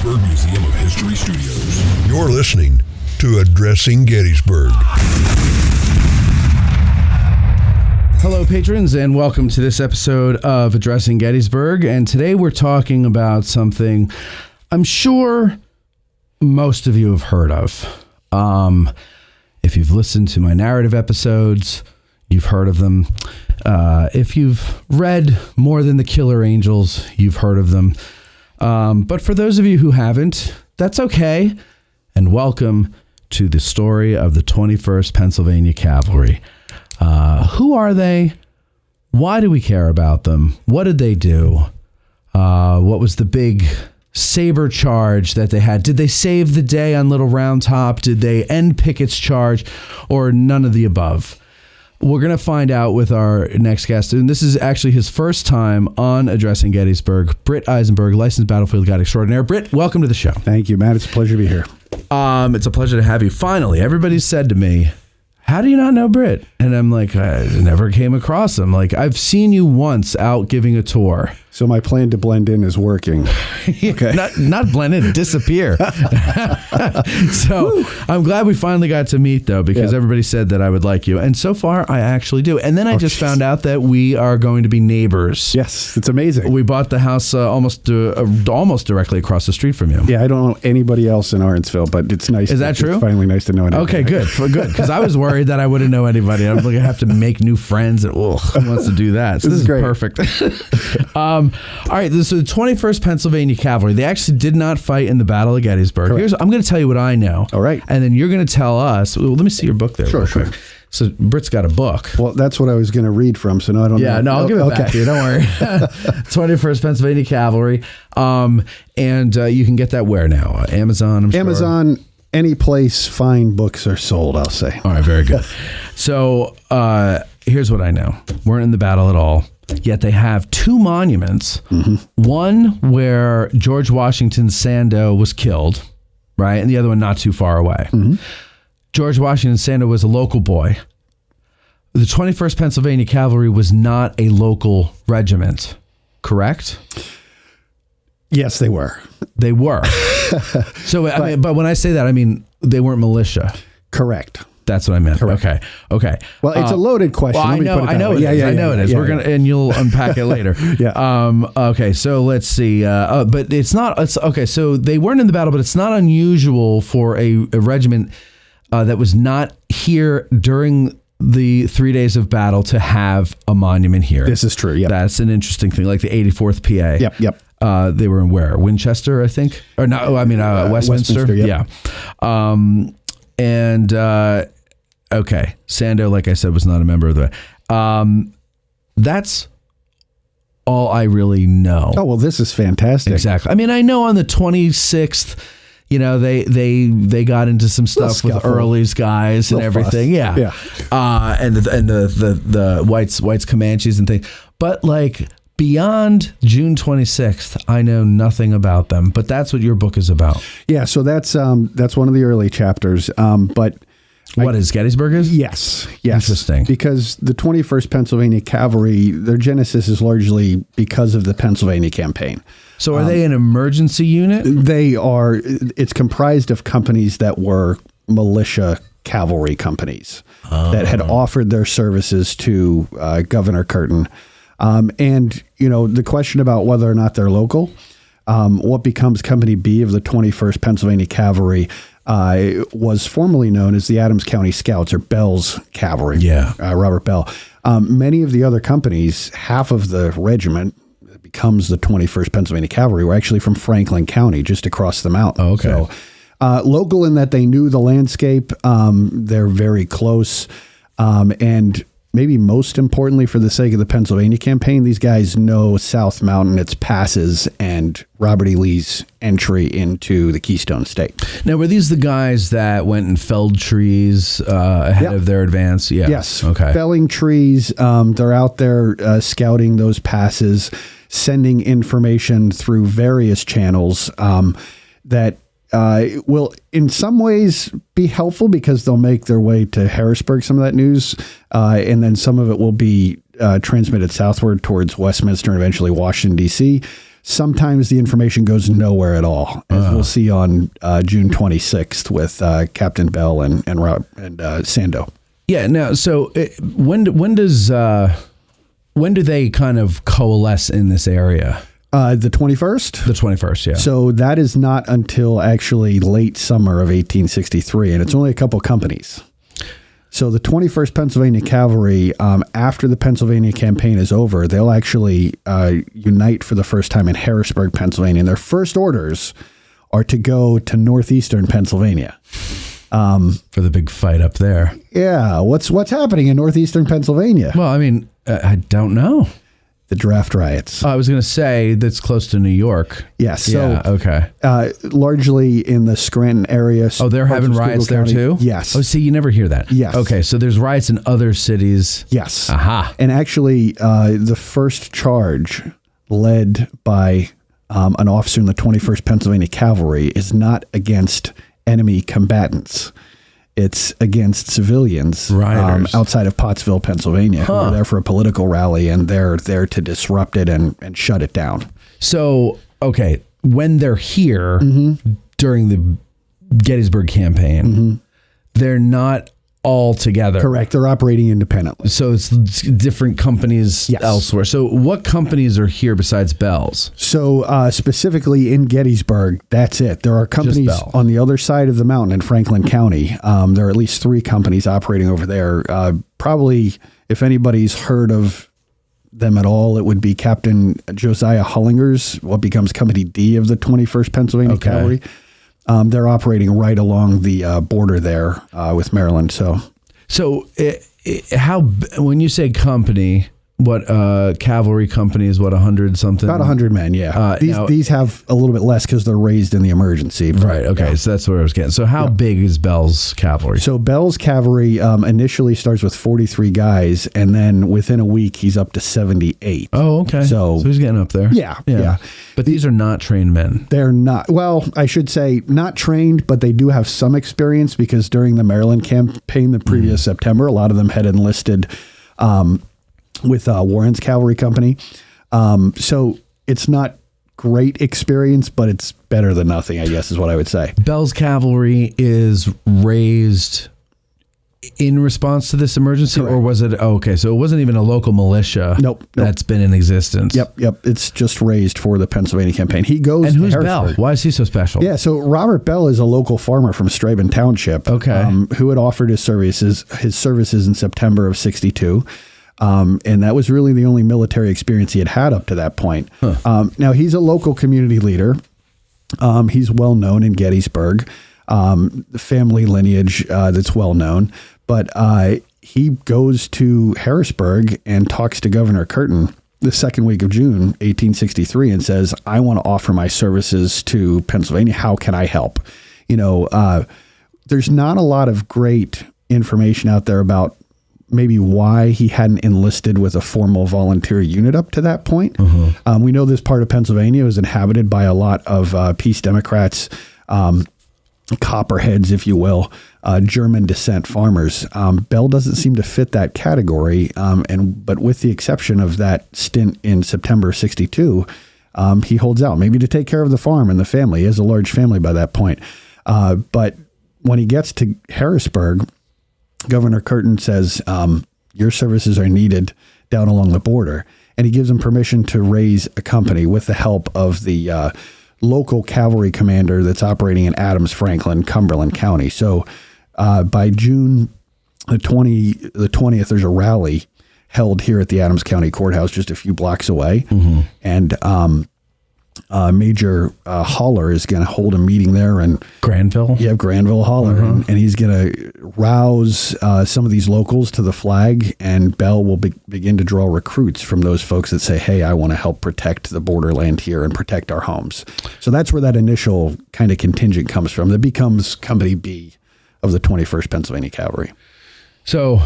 Gettysburg Museum of History Studios. You're listening to Addressing Gettysburg. Hello, patrons, and welcome to this episode of Addressing Gettysburg. And today we're talking about something I'm sure most of you have heard of. If you've listened to my narrative episodes, you've heard of them. If you've read More Than the Killer Angels, you've heard of them. But for those of you who haven't, that's okay. And welcome to the story of the 21st Pennsylvania Cavalry. Who are they? Why do we care about them? What did they do? What was the big saber charge that they had? Did they save the day on Little Round Top? Did they end Pickett's charge? Or none of the above? We're going to find out with our next guest. And this is actually his first time on Addressing Gettysburg. Britt Isenberg, licensed battlefield guide extraordinaire. Britt, welcome to the show. Thank you, Matt. It's a pleasure to be here. It's a pleasure to have you. Finally, everybody said to me, how do you not know Britt? And I'm like, I never came across him. Like, I've seen you once out giving a tour. So my plan to blend in is working. Okay. not blend in, disappear. So I'm glad we finally got to meet, though, because everybody said that I would like you. And so far, I actually do. And then I just found out that we are going to be neighbors. Yes, it's amazing. We bought the house almost directly across the street from you. Yeah, I don't know anybody else in Arensville, but it's nice. Is that true? It's finally nice to know anybody. Okay, good. Because I was worried that I wouldn't know anybody. I'm going to have to make new friends. And, who wants to do that? So this is great. Perfect. All right, this is the 21st Pennsylvania Cavalry. They actually did not fight in the Battle of Gettysburg. I'm going to tell you what I know. All right. And then you're going to tell us. Well, let me see your book there. Sure. So Britt's got a book. Well, that's what I was going to read from, so now I don't know. Yeah, no, I'll give it back to you. Don't worry. 21st Pennsylvania Cavalry. And you can get that where now? Amazon, I'm sure. Amazon, any place fine books are sold, I'll say. All right, very good. So here's what I know. Weren't in the battle at all. Yet they have two monuments. Mm-hmm. One where George Washington Sandoe was killed, right? And the other one not too far away. Mm-hmm. George Washington Sandoe was a local boy. The 21st Pennsylvania Cavalry was not a local regiment, correct? Yes, they were. They were. So, but when I say that, I mean they weren't militia. Correct. That's what I meant. Correct. Okay. Well, it's a loaded question. Well, I know it is. We're gonna, and you'll unpack it later. Yeah. Okay. So let's see. But it's not. It's okay. So they weren't in the battle, but it's not unusual for a regiment that was not here during the 3 days of battle to have a monument here. This is true. Yeah. That's an interesting thing. Like the 84th PA. Yep. They were in where? Winchester, I think. Or no? I mean Westminster. Yep. Yeah. Okay. Sandoe, like I said, was not a member of the. That's all I really know. Oh, well, this is fantastic. Exactly. I mean, I know on the 26th, they got into some stuff with Early's guys and everything. Fuss. Yeah. And the whites Comanches and things. But like beyond June 26th, I know nothing about them. But that's what your book is about. Yeah. So that's one of the early chapters. But what is Gettysburg is? Yes. Interesting. Because the 21st Pennsylvania Cavalry, their genesis is largely because of the Pennsylvania campaign. So are they an emergency unit? They are. It's comprised of companies that were militia cavalry companies that had offered their services to Governor Curtin. And, the question about whether or not they're local, what becomes Company B of the 21st Pennsylvania Cavalry was formerly known as the Adams County Scouts, or Bell's Cavalry. Yeah. Robert Bell. Many of the other companies, half of the regiment that becomes the 21st Pennsylvania Cavalry, were actually from Franklin County, just across the mountain. Oh, okay. So local in that they knew the landscape. They're very close. And maybe most importantly, for the sake of the Pennsylvania campaign, these guys know South Mountain, its passes, and Robert E. Lee's entry into the Keystone State. Now, were these the guys that went and felled trees ahead of their advance? Yeah. Yes. Okay. Felling trees. They're out there scouting those passes, sending information through various channels that will in some ways be helpful because they'll make their way to Harrisburg, some of that news, and then some of it will be transmitted southward towards Westminster and eventually Washington, D.C. sometimes the information goes nowhere at all, as we'll see on June 26th with Captain Bell and Sandoe. Yeah. Now, so when do they kind of coalesce in this area? The 21st? The 21st, yeah. So that is not until actually late summer of 1863, and it's only a couple companies. So the 21st Pennsylvania Cavalry, after the Pennsylvania campaign is over, they'll actually unite for the first time in Harrisburg, Pennsylvania. And their first orders are to go to northeastern Pennsylvania. For the big fight up there. Yeah. What's happening in northeastern Pennsylvania? Well, I mean, I don't know. The draft riots. I was going to say that's close to New York. Yes. So, yeah, okay. Largely in the Scranton area. Oh, they're having riots there too? Yes. Oh, see, you never hear that. Yes. Okay, so there's riots in other cities. Yes. Aha. And actually, the first charge led by an officer in the 21st Pennsylvania Cavalry is not against enemy combatants. It's against civilians outside of Pottsville, Pennsylvania, who are there for a political rally, and they're there to disrupt it and shut it down. So, okay, when they're here during the Gettysburg campaign, they're not all together. Correct. They're operating independently. So it's different companies elsewhere. So what companies are here besides Bell's? So specifically in Gettysburg, that's it. There are companies on the other side of the mountain in Franklin County. There are at least 3 companies operating over there. Probably, if anybody's heard of them at all, it would be Captain Josiah Hullinger's, what becomes Company D of the 21st Pennsylvania Cavalry. They're operating right along the border there with Maryland. So how, when you say company, what cavalry company is, what, 100 something? About 100 men, yeah. These have a little bit less because they're raised in the emergency. Right, okay, yeah. So that's what I was getting. So how big is Bell's cavalry? So Bell's cavalry initially starts with 43 guys, and then within a week, he's up to 78. Oh, okay. So he's getting up there. Yeah. But these are not trained men. They're not, well, I should say not trained, but they do have some experience because during the Maryland campaign the previous September, a lot of them had enlisted with Warren's Cavalry Company. So it's not great experience, but it's better than nothing, I guess is what I would say. Bell's Cavalry is raised in response to this emergency? Correct. Or was it, okay, so it wasn't even a local militia that's been in existence. Yep. It's just raised for the Pennsylvania campaign. He goes and to who's Harrisburg. Bell? Why is he so special? Yeah, so Robert Bell is a local farmer from Straben Township who had offered his services in September of 62. And that was really the only military experience he had up to that point. Now, he's a local community leader. He's well known in Gettysburg, the family lineage that's well known. But he goes to Harrisburg and talks to Governor Curtin the second week of June, 1863, and says, I want to offer my services to Pennsylvania. How can I help? There's not a lot of great information out there about maybe why he hadn't enlisted with a formal volunteer unit up to that point. We know this part of Pennsylvania was inhabited by a lot of Peace Democrats, copperheads, if you will, German descent farmers. Bell doesn't seem to fit that category, but with the exception of that stint in September 62, he holds out, maybe to take care of the farm and the family. He has a large family by that point. But when he gets to Harrisburg, Governor Curtin says, your services are needed down along the border. And he gives him permission to raise a company with the help of the local cavalry commander that's operating in Adams, Franklin, Cumberland County. So by June the 20th, there's a rally held here at the Adams County Courthouse just a few blocks away. And Major Haller is going to hold a meeting there. And Granville? Yeah, Granville Haller. And he's going to rouse some of these locals to the flag, and Bell will begin to draw recruits from those folks that say, hey, I want to help protect the borderland here and protect our homes. So that's where that initial kind of contingent comes from. That becomes Company B of the 21st Pennsylvania Cavalry. So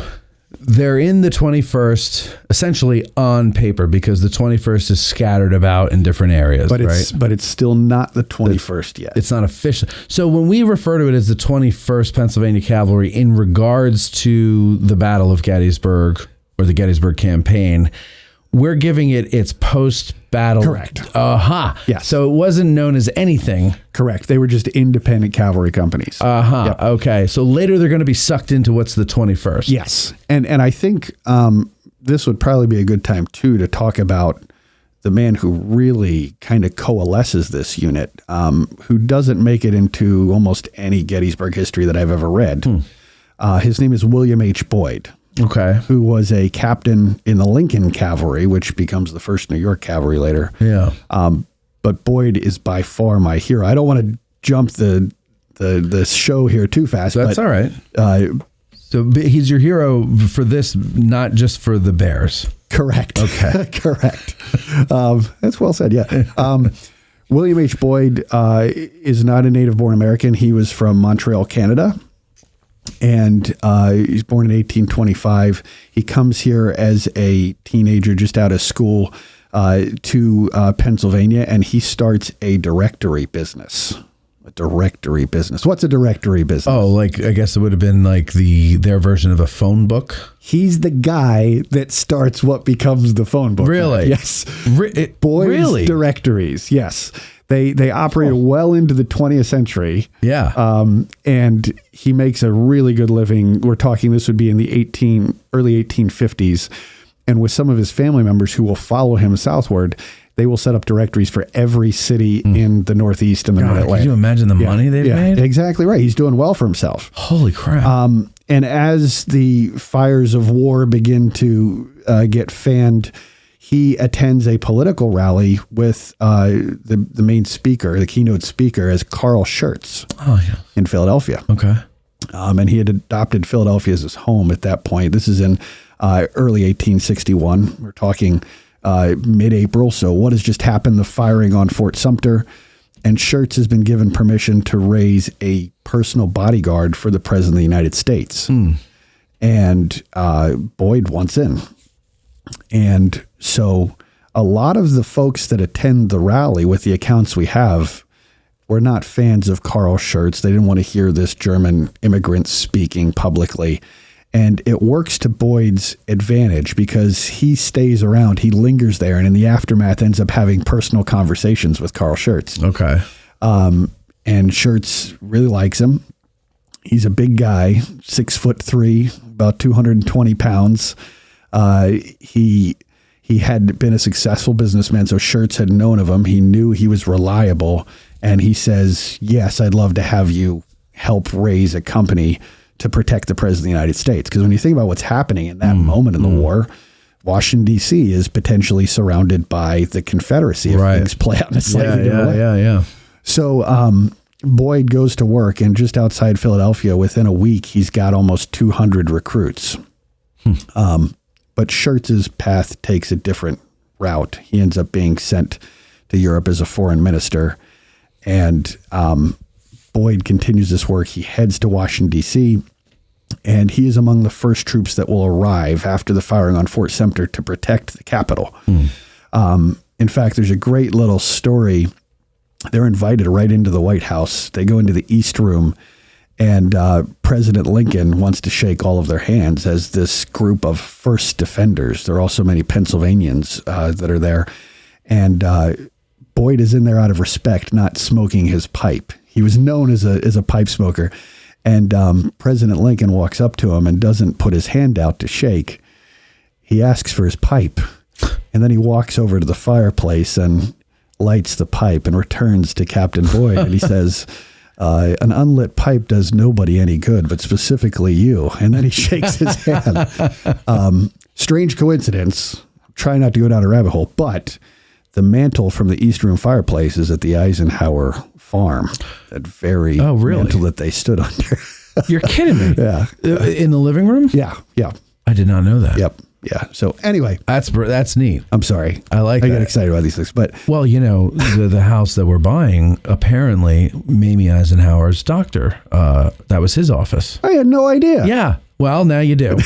they're in the 21st, essentially on paper, because the 21st is scattered about in different areas, but right? But it's still not the 21st yet. It's not official. So when we refer to it as the 21st Pennsylvania Cavalry in regards to the Battle of Gettysburg or the Gettysburg campaign, we're giving it its post-battle. Correct. Yes. So it wasn't known as anything. Correct. They were just independent cavalry companies. Yep. Okay. So later they're going to be sucked into what's the 21st. Yes. And I think this would probably be a good time, too, to talk about the man who really kind of coalesces this unit, who doesn't make it into almost any Gettysburg history that I've ever read. His name is William H. Boyd. Okay. Who was a captain in the Lincoln Cavalry, which becomes the 1st New York Cavalry later. Yeah. But Boyd is by far my hero. I don't want to jump the show here too fast. That's all right. So he's your hero for this, not just for the Bears. Correct. Okay. Correct. That's well said. Yeah. William H. Boyd is not a native-born American. He was from Montreal, Canada. And he's born in 1825. He comes here as a teenager just out of school to Pennsylvania, and he starts a directory business. A directory business. What's a directory business? Oh, like I guess it would have been like their version of a phone book. He's the guy that starts what becomes the phone book. Really? Yes. Boyd's directories. Yes. They operated well into the 20th century. Yeah. And he makes a really good living. We're talking this would be in the early 1850s. And with some of his family members who will follow him southward, they will set up directories for every city in the Northeast and the Mid-Atlantic. Can you imagine the money they've made? Exactly right. He's doing well for himself. Holy crap. And as the fires of war begin to get fanned, he attends a political rally with the main speaker, the keynote speaker, as Carl Schurz in Philadelphia. Okay. And he had adopted Philadelphia as his home at that point. This is in early 1861. We're talking mid-April. So what has just happened? The firing on Fort Sumter. And Schurz has been given permission to raise a personal bodyguard for the President of the United States. And Boyd wants in. And so a lot of the folks that attend the rally, with the accounts we have, were not fans of Carl Schurz. They didn't want to hear this German immigrant speaking publicly. And it works to Boyd's advantage because he stays around, he lingers there, and in the aftermath ends up having personal conversations with Carl Schurz. Okay. And Schurz really likes him. He's a big guy, 6'3", about 220 pounds. He had been a successful businessman, so Schurz had known of him. He knew he was reliable, and he says, yes, I'd love to have you help raise a company to protect the President of the United States. Because when you think about what's happening in that moment in the war, Washington, D.C. is potentially surrounded by the Confederacy if things play out in a slightly different way. Yeah. So Boyd goes to work, and just outside Philadelphia, within a week, he's got almost 200 recruits. But Schurz's path takes a different route. He ends up being sent to Europe as a foreign minister. And Boyd continues this work. He heads to Washington, D.C., and he is among the first troops that will arrive after the firing on Fort Sumter to protect the Capitol. In fact, there's a great little story. They're invited right into the White House. They go into the East Room, and President Lincoln wants to shake all of their hands as this group of first defenders. There are also many Pennsylvanians that are there. And Boyd is in there out of respect, not smoking his pipe. He was known as a pipe smoker. And President Lincoln walks up to him and doesn't put his hand out to shake. He asks for his pipe. And then he walks over to the fireplace and lights the pipe and returns to Captain Boyd. And he says, an unlit pipe does nobody any good, but specifically you. And then he shakes his hand. Strange coincidence. Try not to go down a rabbit hole, but the mantle from the East Room fireplace is at the Eisenhower farm. That very mantle that they stood under. You're kidding me. Yeah. In the living room? Yeah. I did not know that. Yep. Yeah. So anyway, that's neat. I'm sorry. I get excited about these things, but well, you know, the house that we're buying, apparently Mamie Eisenhower's doctor, that was his office. I had no idea. Yeah. Well, now you do.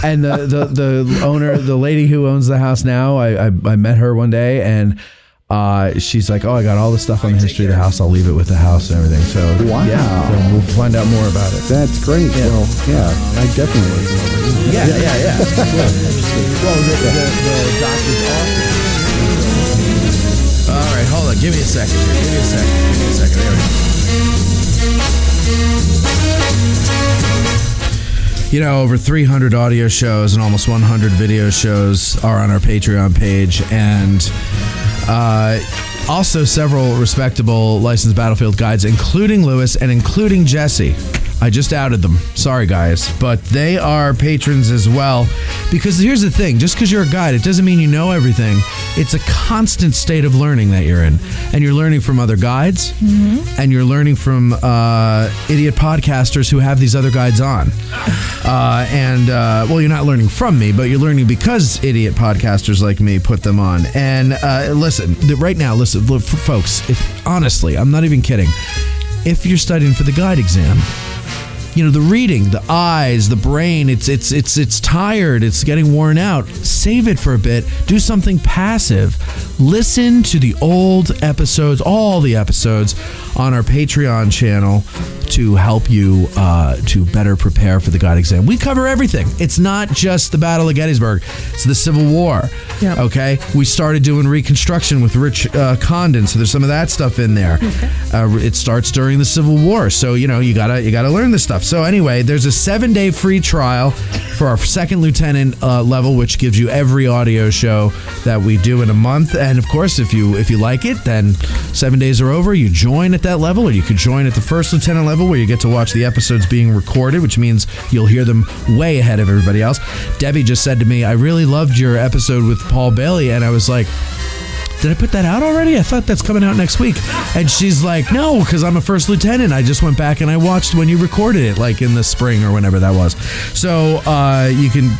And the owner, the lady who owns the house now, I met her one day, and she's like, oh, I got all the stuff on the history of the house. I'll leave it with the house and everything. So Wow. yeah, so we'll find out more about it. That's great. Yeah. Well, yeah, I definitely. Yeah. Well, the doctor's office. All right, hold on. Give me a second here. Give me a second. There we go. You know, over 300 audio shows and almost 100 video shows are on our Patreon page, and also several respectable licensed battlefield guides, including Lewis and including Jesse. I just outed them. Sorry, guys. But they are patrons as well. Because here's the thing. just because you're a guide, it doesn't mean you know everything. It's a constant state of learning that you're in. And you're learning from other guides. Mm-hmm. And you're learning from idiot podcasters who have these other guides on. Well, you're not learning from me, but you're learning because idiot podcasters like me put them on. And listen, right now, look, folks, honestly, I'm not even kidding. If you're studying for the guide exam, you know, the reading, the eyes, the brain, it's tired, it's getting worn out. Save it for a bit. Do something passive. Listen to the old episodes, all the episodes on our Patreon channel to help you to better prepare for the guide exam. We cover everything. It's not just the Battle of Gettysburg. It's the Civil War. Yep. Okay? We started doing Reconstruction with Rich Condon, so there's some of that stuff in there. Okay. It starts during the Civil War, so you know you gotta learn this stuff. So anyway, there's a 7-day free trial for our second lieutenant level, which gives you every audio show that we do in a month. And of course, if you like it, then 7 days are over. You join at that level, or you could join at the first lieutenant level, where you get to watch the episodes being recorded, which means you'll hear them way ahead of everybody else. Debbie just said to me, I really loved your episode with Paul Bailey, and I was like, did I put that out already? I thought that's coming out next week. And she's like, no, because I'm a first lieutenant. I just went back and I watched when you recorded it, like in the spring or whenever that was. So you can,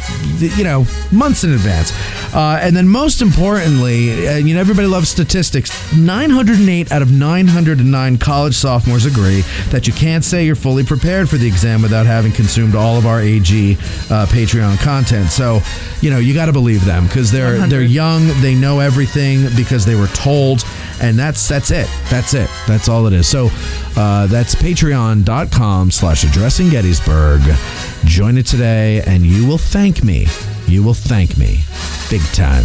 you know, months in advance. And then most importantly, you know, everybody loves statistics. 908 out of 909 college sophomores agree that you can't say you're fully prepared for the exam without having consumed all of our AG Patreon content. So, you know, you got to believe them because they're young, they know everything because they were told, and that's it. That's all it is. So that's patreon.com/addressing Gettysburg. Join it today, and you will thank me. Big time.